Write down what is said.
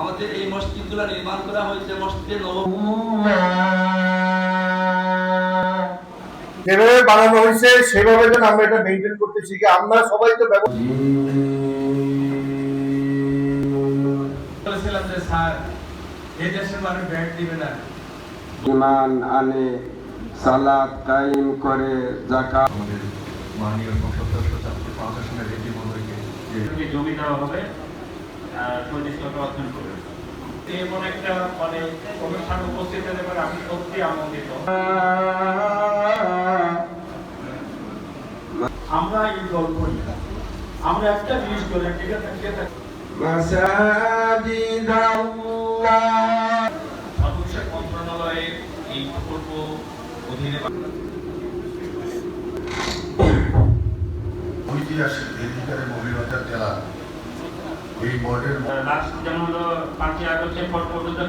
আমাদের এই মসজিদগুলো নির্মাণ করা হয়েছে মসজিদে নববী যেভাবে বানানো হয়েছে সেভাবে যেন আমরা এটা মেনটেন করতে শিখি। আমরা সবাই তো বলেছিলাম যে স্যার এই দেশের মানুষ ব্যাট দিবে না, ঈমান আনে, সালাত কায়েম করে, যাকাত। আমাদের মাননীয় সংসদ সদস্য ছাত্র প্রশাসনের রেডি মহোদয়কে যে জমি দেওয়া হবে 40 লক্ষ অর্জন করে এমন একটা মানে অনুষ্ঠান উপস্থিত হতে পারে, আমি সত্যি আনন্দিত। আমরা এই দল করি, আমরা একটা জিনিস করি, ঠিক আছে, মাসাজিদ আল্লাহ মানুষের মন্ত্রণালয়ে এই প্রকল্প অধীনে ঐতিহাসিক অধিকারের মহিলাদের জেলা এই বোর্ডের লাস্ট যেমন হলো 5ই আগস্টের পর পর্যন্ত